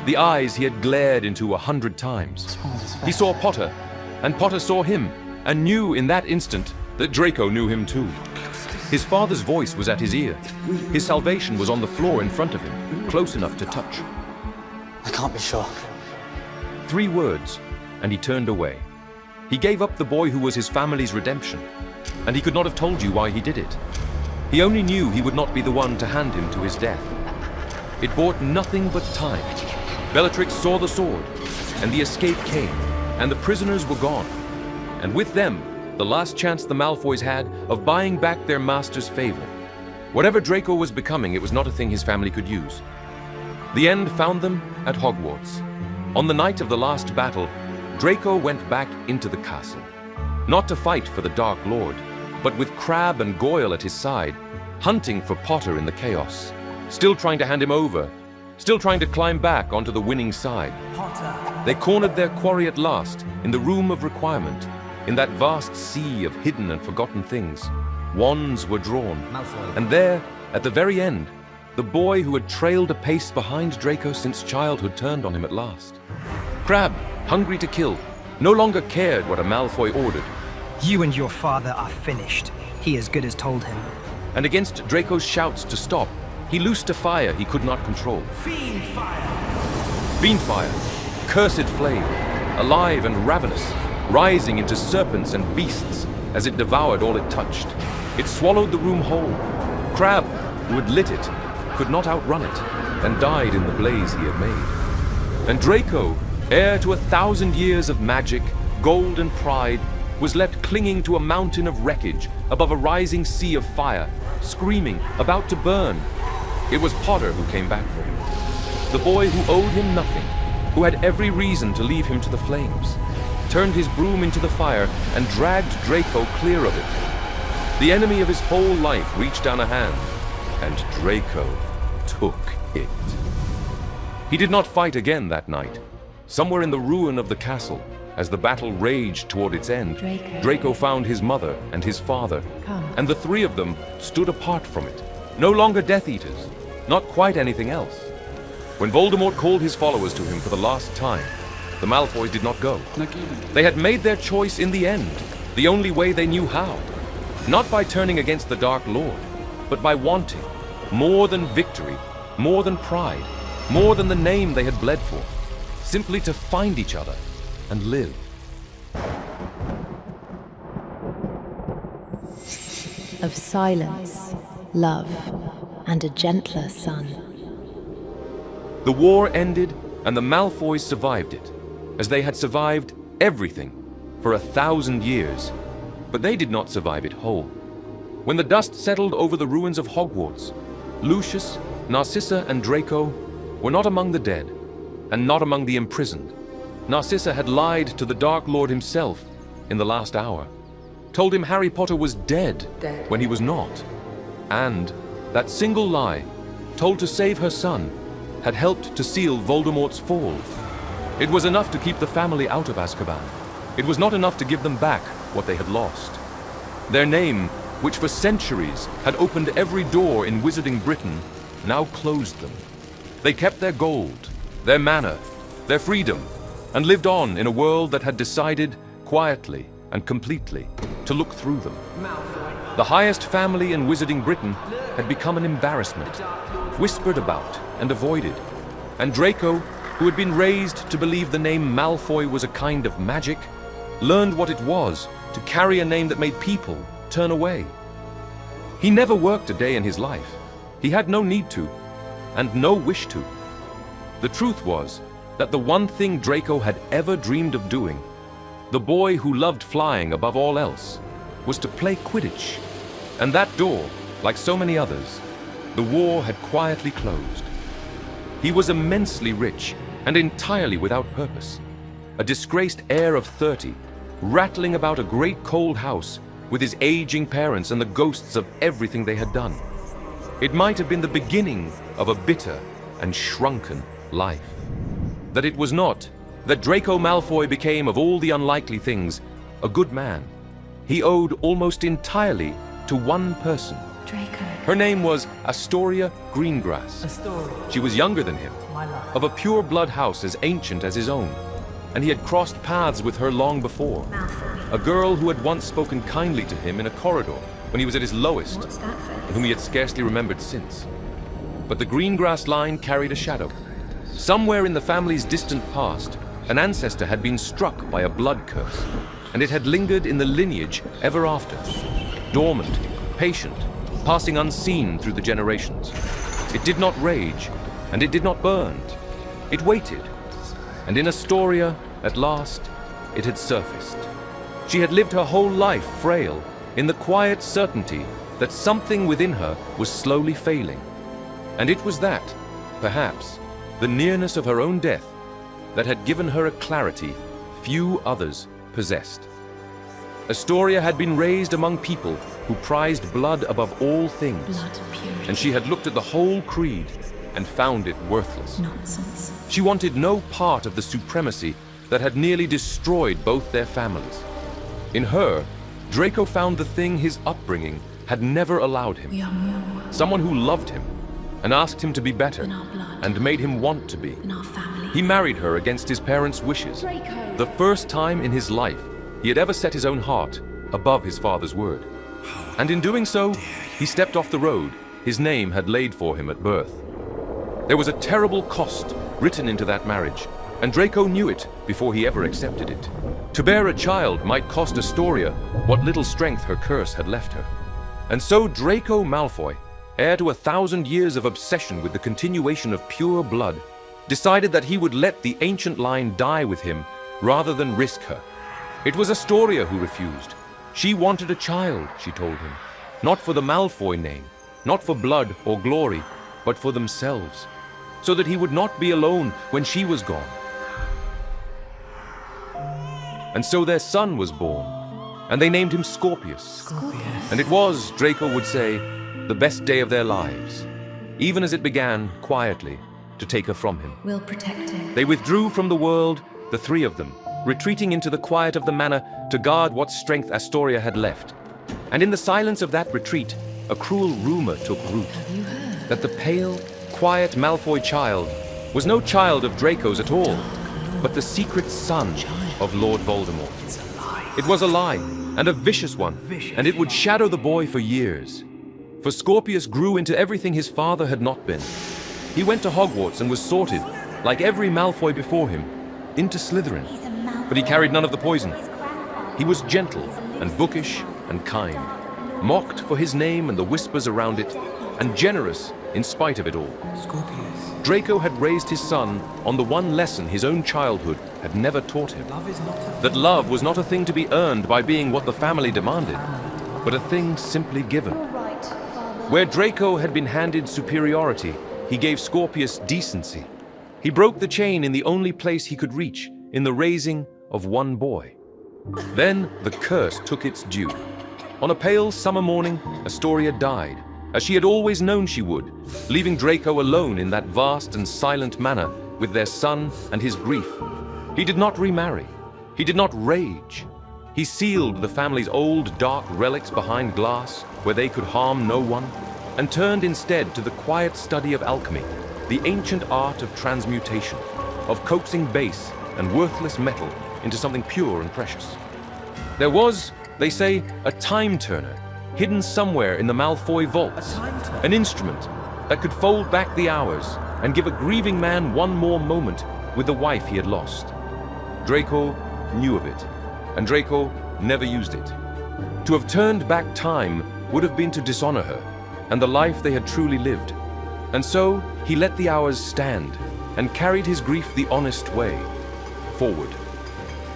the eyes he had glared into 100 times. He saw Potter, and Potter saw him, and knew in that instant that Draco knew him too. His father's voice was at his ear. His salvation was on the floor in front of him, close enough to touch. I can't be sure. 3 words, and he turned away. He gave up the boy who was his family's redemption, and he could not have told you why he did it. He only knew he would not be the one to hand him to his death. It bought nothing but time. Bellatrix saw the sword, and the escape came, and the prisoners were gone. And with them, the last chance the Malfoys had of buying back their master's favor. Whatever Draco was becoming, it was not a thing his family could use. The end found them at Hogwarts. On the night of the last battle, Draco went back into the castle. Not to fight for the Dark Lord, but with Crabbe and Goyle at his side, hunting for Potter in the chaos. Still trying to hand him over, still trying to climb back onto the winning side. Potter. They cornered their quarry at last, in the Room of Requirement, in that vast sea of hidden and forgotten things. Wands were drawn, and there, at the very end, the boy who had trailed a pace behind Draco since childhood turned on him at last. Crabbe, hungry to kill, no longer cared what a Malfoy ordered. You and your father are finished, he as good as told him. And against Draco's shouts to stop, he loosed a fire he could not control. Fiend fire! Fiend fire, cursed flame, alive and ravenous, rising into serpents and beasts as it devoured all it touched. It swallowed the room whole. Crabbe, who had lit it, could not outrun it, and died in the blaze he had made. And Draco, heir to 1,000 years of magic, gold and pride, was left clinging to a mountain of wreckage above a rising sea of fire, screaming, about to burn. It was Potter who came back for him. The boy who owed him nothing, who had every reason to leave him to the flames, turned his broom into the fire and dragged Draco clear of it. The enemy of his whole life reached down a hand, and Draco took it. He did not fight again that night. Somewhere in the ruin of the castle, as the battle raged toward its end, Draco found his mother and his father, and the three of them stood apart from it, no longer Death Eaters, not quite anything else. When Voldemort called his followers to him for the last time, the Malfoys did not go. They had made their choice in the end, the only way they knew how. Not by turning against the Dark Lord, but by wanting more than victory, more than pride, more than the name they had bled for, simply to find each other and live. Of silence, love, and a gentler son. The war ended, and the Malfoys survived it, as they had survived everything for 1,000 years. But they did not survive it whole. When the dust settled over the ruins of Hogwarts, Lucius, Narcissa, and Draco were not among the dead, and not among the imprisoned. Narcissa had lied to the Dark Lord himself in the last hour, told him Harry Potter was dead when he was not, and that single lie, told to save her son, had helped to seal Voldemort's fall. It was enough to keep the family out of Azkaban. It was not enough to give them back what they had lost. Their name, which for centuries had opened every door in Wizarding Britain, now closed them. They kept their gold, their manor, their freedom, and lived on in a world that had decided, quietly and completely, to look through them. The highest family in Wizarding Britain had become an embarrassment, whispered about and avoided. And Draco, who had been raised to believe the name Malfoy was a kind of magic, learned what it was to carry a name that made people turn away. He never worked a day in his life. He had no need to, and no wish to. The truth was that the one thing Draco had ever dreamed of doing, the boy who loved flying above all else, was to play Quidditch. And that door, like so many others, the war had quietly closed. He was immensely rich and entirely without purpose, a disgraced heir of 30, rattling about a great cold house with his aging parents and the ghosts of everything they had done. It might have been the beginning of a bitter and shrunken life. That it was not, that Draco Malfoy became, of all the unlikely things, a good man. He owed almost entirely to one person. Draco. Her name was Astoria Greengrass. Astoria. She was younger than him, My love. of a pure blood house as ancient as his own, and he had crossed paths with her long before. A girl who had once spoken kindly to him in a corridor when he was at his lowest, and whom he had scarcely remembered since. But the Greengrass line carried a shadow. Somewhere in the family's distant past, an ancestor had been struck by a blood curse, and it had lingered in the lineage ever after, dormant, patient, passing unseen through the generations. It did not rage, and it did not burn. It waited, and in Astoria, at last, it had surfaced. She had lived her whole life frail, in the quiet certainty that something within her was slowly failing. And it was that, perhaps, the nearness of her own death, that had given her a clarity few others possessed. Astoria had been raised among people who prized blood above all things, and she had looked at the whole creed and found it worthless. Nonsense. She wanted no part of the supremacy that had nearly destroyed both their families. In her, Draco found the thing his upbringing had never allowed him. We are more Someone who loved him and asked him to be better than our blood, and made him want to be. than our family. He married her against his parents' wishes, Draco. the first time in his life he had ever set his own heart above his father's word. And in doing so, he stepped off the road his name had laid for him at birth. There was a terrible cost written into that marriage, and Draco knew it before he ever accepted it. To bear a child might cost Astoria what little strength her curse had left her. And so Draco Malfoy, heir to 1,000 years of obsession with the continuation of pure blood, decided that he would let the ancient line die with him rather than risk her. It was Astoria who refused. She wanted a child, she told him, not for the Malfoy name, not for blood or glory, but for themselves, so that he would not be alone when she was gone. And so their son was born, and they named him Scorpius. And it was, Draco would say, the best day of their lives, even as it began, quietly, to take her from him. We'll protect him. They withdrew from the world, the three of them, retreating into the quiet of the manor to guard what strength Astoria had left. And in the silence of that retreat, a cruel rumor took root. That the pale, quiet Malfoy child was no child of Draco's at all, but the secret son of Lord Voldemort. It was a lie, and a vicious one, and it would shadow the boy for years. For Scorpius grew into everything his father had not been. He went to Hogwarts and was sorted, like every Malfoy before him, into Slytherin. But he carried none of the poison. He was gentle and bookish and kind, mocked for his name and the whispers around it, and generous in spite of it all. Draco had raised his son on the one lesson his own childhood had never taught him. That love was not a thing to be earned by being what the family demanded, but a thing simply given. Where Draco had been handed superiority, he gave Scorpius decency. He broke the chain in the only place he could reach, in the raising of one boy. Then the curse took its due. On a pale summer morning, Astoria died, as she had always known she would, leaving Draco alone in that vast and silent manor with their son and his grief. He did not remarry. He did not rage. He sealed the family's old dark relics behind glass where they could harm no one, and turned instead to the quiet study of alchemy, the ancient art of transmutation, of coaxing base and worthless metal into something pure and precious. There was, they say, a time turner hidden somewhere in the Malfoy vaults, an instrument that could fold back the hours and give a grieving man one more moment with the wife he had lost. Draco knew of it, and Draco never used it. To have turned back time would have been to dishonor her and the life they had truly lived. And so he let the hours stand and carried his grief the honest way, forward.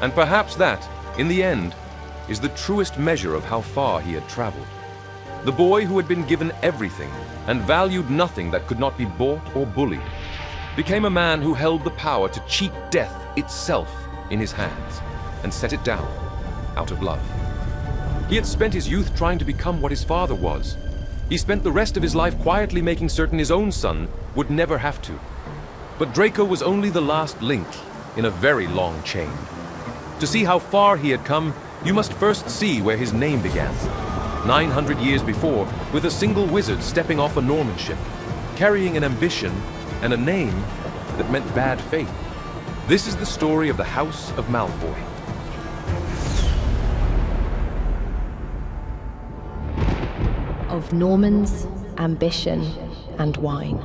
And perhaps that, in the end, is the truest measure of how far he had traveled. The boy who had been given everything and valued nothing that could not be bought or bullied became a man who held the power to cheat death itself in his hands and set it down out of love. He had spent his youth trying to become what his father was. He spent the rest of his life quietly making certain his own son would never have to. But Draco was only the last link in a very long chain. To see how far he had come, you must first see where his name began. 900 years before, with a single wizard stepping off a Norman ship, carrying an ambition and a name that meant bad faith. This is the story of the House of Malfoy. Of Normans, ambition, and wine.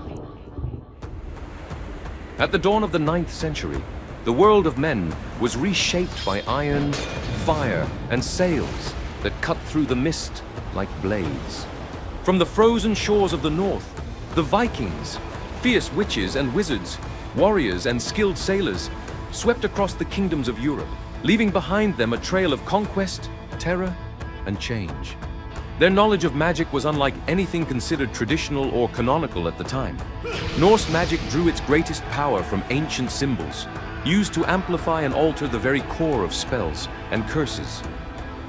At the dawn of the 9th century, the world of men was reshaped by iron, fire, and sails that cut through the mist like blades. From the frozen shores of the north, the Vikings, fierce witches and wizards, warriors and skilled sailors, swept across the kingdoms of Europe, leaving behind them a trail of conquest, terror, and change. Their knowledge of magic was unlike anything considered traditional or canonical at the time. Norse magic drew its greatest power from ancient symbols, used to amplify and alter the very core of spells and curses.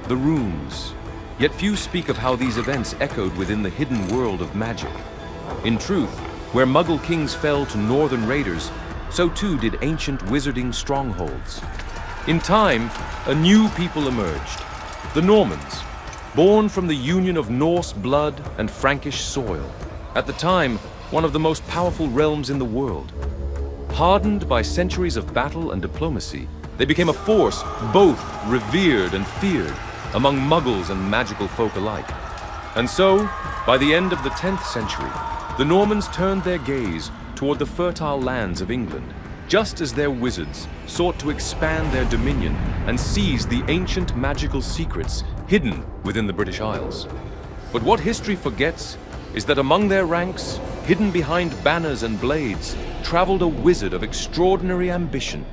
The runes. Yet few speak of how these events echoed within the hidden world of magic. In truth, where Muggle kings fell to northern raiders, so too did ancient wizarding strongholds. In time, a new people emerged, the Normans, born from the union of Norse blood and Frankish soil. At the time, one of the most powerful realms in the world. Hardened by centuries of battle and diplomacy, they became a force both revered and feared among Muggles and magical folk alike. And so, by the end of the 10th century, the Normans turned their gaze toward the fertile lands of England, just as their wizards sought to expand their dominion and seize the ancient magical secrets hidden within the British Isles. But what history forgets is that among their ranks, hidden behind banners and blades, traveled a wizard of extraordinary ambition,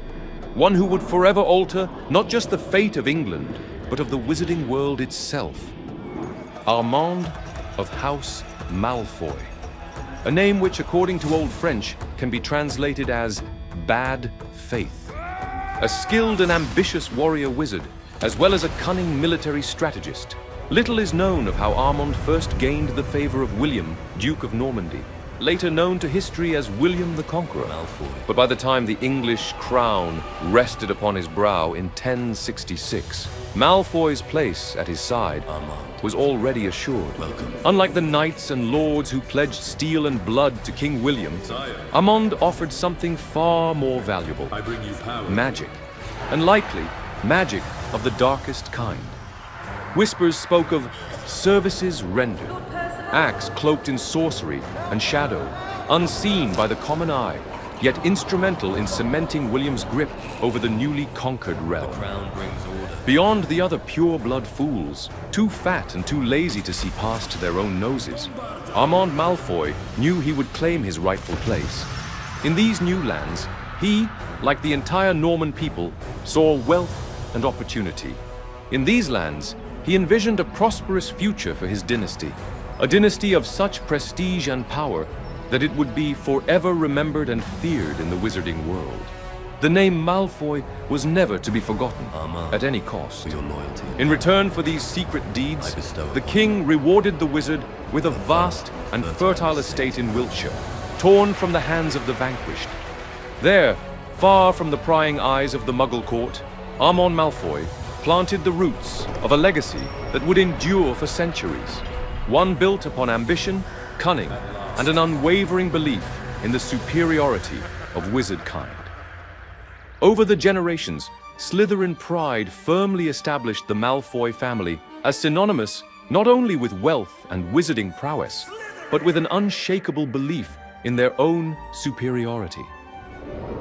one who would forever alter not just the fate of England, but of the wizarding world itself. Armand of House Malfoy, a name which, according to Old French, can be translated as bad faith. A skilled and ambitious warrior wizard, as well as a cunning military strategist. Little is known of how Armand first gained the favor of William, Duke of Normandy, later known to history as William the Conqueror. But by the time the English crown rested upon his brow in 1066, Malfoy's place at his side was already assured. Unlike the knights and lords who pledged steel and blood to King William, Armand offered something far more valuable. I bring you power. Magic, and likely magic of the darkest kind. Whispers spoke of services rendered, acts cloaked in sorcery and shadow, unseen by the common eye, yet instrumental in cementing William's grip over the newly conquered realm. Beyond the other pure-blood fools, too fat and too lazy to see past their own noses, Armand Malfoy knew he would claim his rightful place. In these new lands, he, like the entire Norman people, saw wealth and opportunity. In these lands, he envisioned a prosperous future for his dynasty, a dynasty of such prestige and power that it would be forever remembered and feared in the wizarding world. The name Malfoy was never to be forgotten at any cost. In return for these secret deeds, the king rewarded the wizard with a vast and fertile estate in Wiltshire, torn from the hands of the vanquished. There, far from the prying eyes of the Muggle court, Armand Malfoy planted the roots of a legacy that would endure for centuries, one built upon ambition, cunning, and an unwavering belief in the superiority of wizard kind. Over the generations, Slytherin pride firmly established the Malfoy family as synonymous not only with wealth and wizarding prowess, but with an unshakable belief in their own superiority.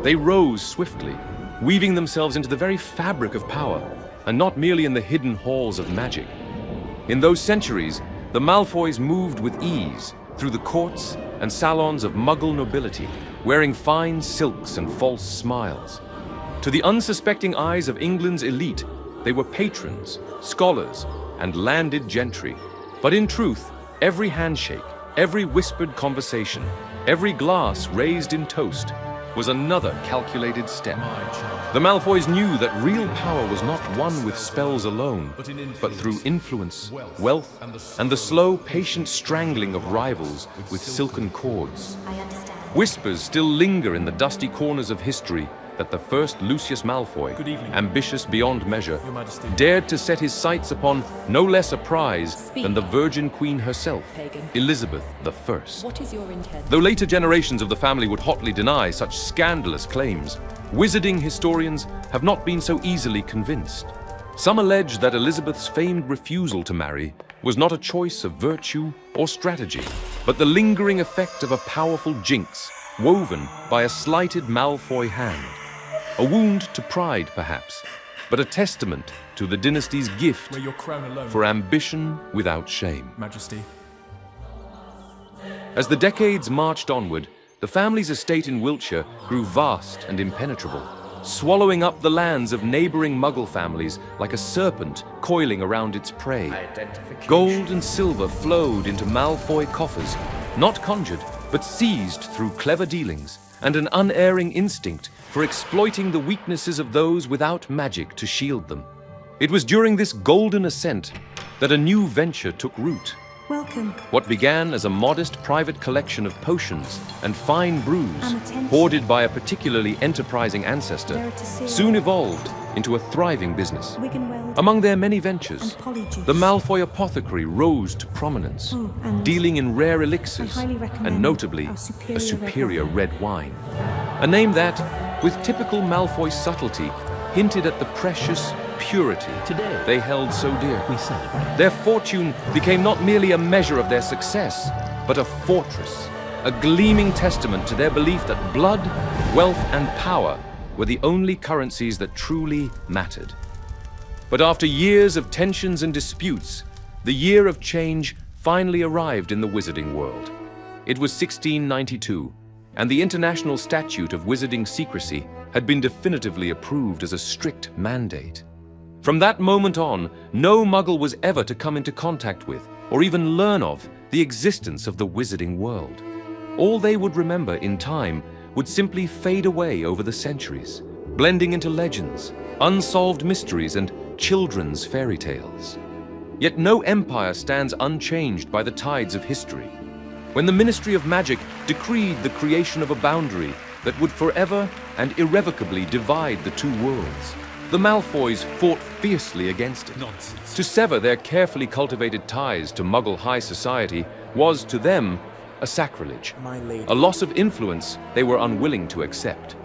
They rose swiftly, weaving themselves into the very fabric of power, and not merely in the hidden halls of magic. In those centuries, the Malfoys moved with ease through the courts and salons of Muggle nobility, wearing fine silks and false smiles. To the unsuspecting eyes of England's elite, they were patrons, scholars, and landed gentry. But in truth, every handshake, every whispered conversation, every glass raised in toast was another calculated step. The Malfoys knew that real power was not won with spells alone, but through influence, wealth, and the slow, patient strangling of rivals with silken cords. Whispers still linger in the dusty corners of history that the first Lucius Malfoy, ambitious beyond measure, dared to set his sights upon no less a prize than the Virgin Queen herself, Elizabeth I. What is your intent? Though later generations of the family would hotly deny such scandalous claims, wizarding historians have not been so easily convinced. Some allege that Elizabeth's famed refusal to marry was not a choice of virtue or strategy, but the lingering effect of a powerful jinx woven by a slighted Malfoy hand. A wound to pride, perhaps, but a testament to the dynasty's gift for ambition without shame. Majesty. As the decades marched onward, the family's estate in Wiltshire grew vast and impenetrable, swallowing up the lands of neighboring Muggle families like a serpent coiling around its prey. Gold and silver flowed into Malfoy coffers, not conjured, but seized through clever dealings and an unerring instinct for exploiting the weaknesses of those without magic to shield them. It was during this golden ascent that a new venture took root. Welcome. What began as a modest private collection of potions and fine brews, hoarded by a particularly enterprising ancestor, soon evolved into a thriving business. Among their many ventures, the Malfoy Apothecary rose to prominence, dealing in rare elixirs and notably a superior red wine. A name that, with typical Malfoy subtlety, hinted at the precious purity they held so dear. Their fortune became not merely a measure of their success, but a fortress, a gleaming testament to their belief that blood, wealth, and power were the only currencies that truly mattered. But after years of tensions and disputes, the year of change finally arrived in the wizarding world. It was 1692, and the International Statute of Wizarding Secrecy had been definitively approved as a strict mandate. From that moment on, no Muggle was ever to come into contact with, or even learn of, the existence of the wizarding world. All they would remember in time would simply fade away over the centuries, blending into legends, unsolved mysteries, and children's fairy tales. Yet no empire stands unchanged by the tides of history. When the Ministry of Magic decreed the creation of a boundary that would forever and irrevocably divide the two worlds, the Malfoys fought fiercely against it. Nonsense. To sever their carefully cultivated ties to Muggle high society was, to them, a sacrilege, a loss of influence they were unwilling to accept.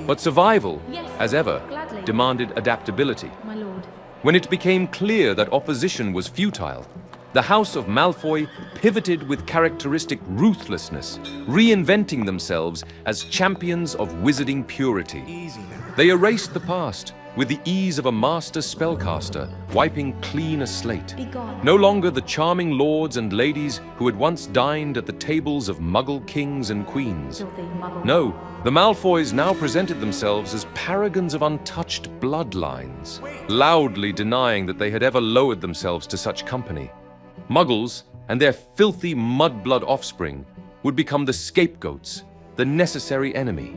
But survival, as ever, demanded adaptability. My lord. When it became clear that opposition was futile, the House of Malfoy pivoted with characteristic ruthlessness, reinventing themselves as champions of wizarding purity. They erased the past with the ease of a master spellcaster, wiping clean a slate. No longer the charming lords and ladies who had once dined at the tables of Muggle kings and queens. No, the Malfoys now presented themselves as paragons of untouched bloodlines, loudly denying that they had ever lowered themselves to such company. Muggles and their filthy mudblood offspring would become the scapegoats, the necessary enemy.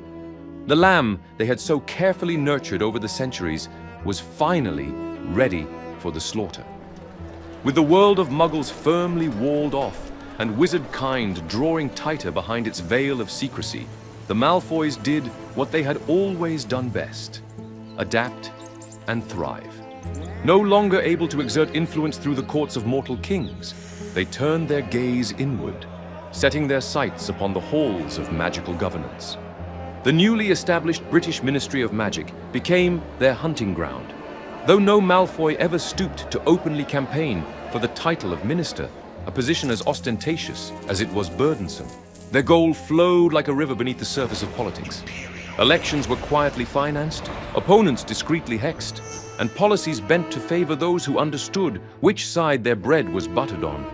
The lamb they had so carefully nurtured over the centuries was finally ready for the slaughter. With the world of Muggles firmly walled off and wizard kind drawing tighter behind its veil of secrecy, the Malfoys did what they had always done best: adapt and thrive. No longer able to exert influence through the courts of mortal kings, they turned their gaze inward, setting their sights upon the halls of magical governance. The newly established British Ministry of Magic became their hunting ground. Though no Malfoy ever stooped to openly campaign for the title of minister, a position as ostentatious as it was burdensome, their gold flowed like a river beneath the surface of politics. Elections were quietly financed, opponents discreetly hexed, and policies bent to favor those who understood which side their bread was buttered on.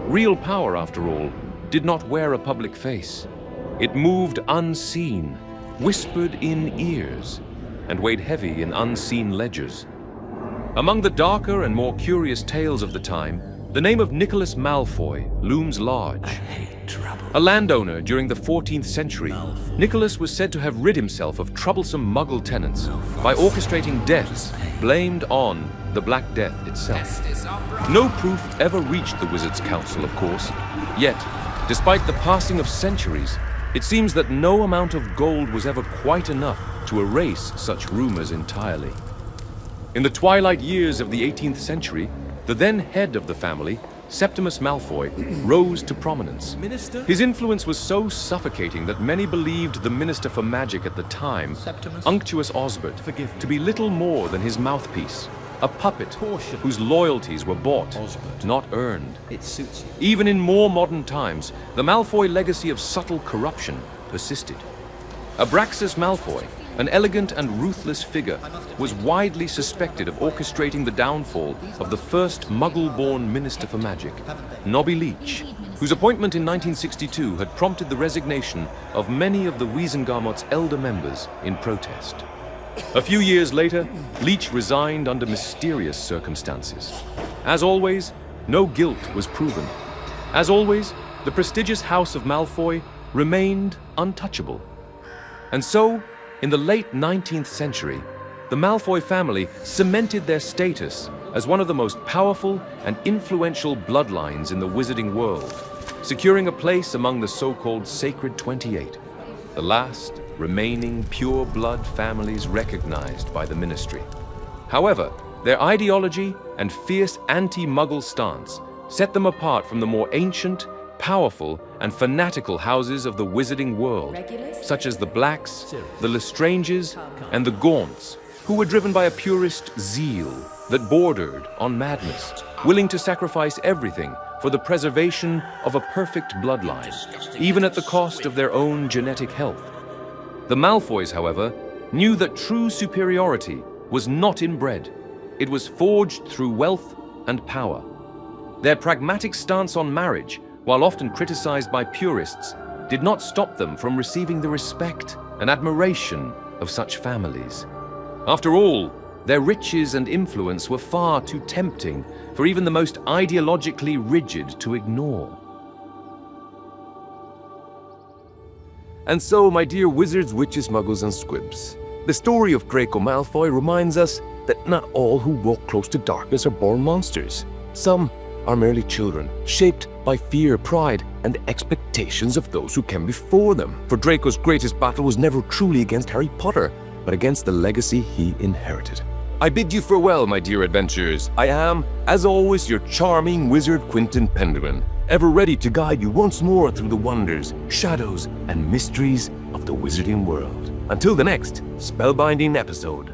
Real power, after all, did not wear a public face. It moved unseen, whispered in ears, and weighed heavy in unseen ledgers. Among the darker and more curious tales of the time, the name of Nicholas Malfoy looms large. A landowner during the 14th century, Nicholas was said to have rid himself of troublesome Muggle tenants by orchestrating deaths blamed on the Black Death itself. No proof ever reached the Wizards' Council, of course, yet, despite the passing of centuries, it seems that no amount of gold was ever quite enough to erase such rumors entirely. In the twilight years of the 18th century, the then head of the family, Septimus Malfoy, rose to prominence. His influence was so suffocating that many believed the Minister for Magic at the time, Unctuous Osbert, to be little more than his mouthpiece, a puppet whose loyalties were bought, not earned. It suits you. Even in more modern times, the Malfoy legacy of subtle corruption persisted. Abraxas Malfoy, an elegant and ruthless figure, was widely suspected of orchestrating the downfall of the first Muggle-born Minister for Magic, Nobby Leach, whose appointment in 1962 had prompted the resignation of many of the Wiesengarmot's elder members in protest. A few years later, Leech resigned under mysterious circumstances. As always, no guilt was proven. As always, the prestigious House of Malfoy remained untouchable. And so, in the late 19th century, the Malfoy family cemented their status as one of the most powerful and influential bloodlines in the wizarding world, securing a place among the so-called Sacred 28, the last remaining pure-blood families recognized by the Ministry. However, their ideology and fierce anti-Muggle stance set them apart from the more ancient, powerful, and fanatical houses of the wizarding world, such as the Blacks, the Lestranges, and the Gaunts, who were driven by a purist zeal that bordered on madness, willing to sacrifice everything for the preservation of a perfect bloodline, even at the cost of their own genetic health. The Malfoys, however, knew that true superiority was not inbred. It was forged through wealth and power. Their pragmatic stance on marriage, while often criticized by purists, did not stop them from receiving the respect and admiration of such families. After all, their riches and influence were far too tempting for even the most ideologically rigid to ignore. And so, my dear wizards, witches, muggles, and squibs, the story of Draco Malfoy reminds us that not all who walk close to darkness are born monsters. Some are merely children, shaped by fear, pride, and expectations of those who came before them. For Draco's greatest battle was never truly against Harry Potter, but against the legacy he inherited. I bid you farewell, my dear adventurers. I am, as always, your charming wizard, Quentin Penguin, ever ready to guide you once more through the wonders, shadows, and mysteries of the wizarding world. Until the next spellbinding episode.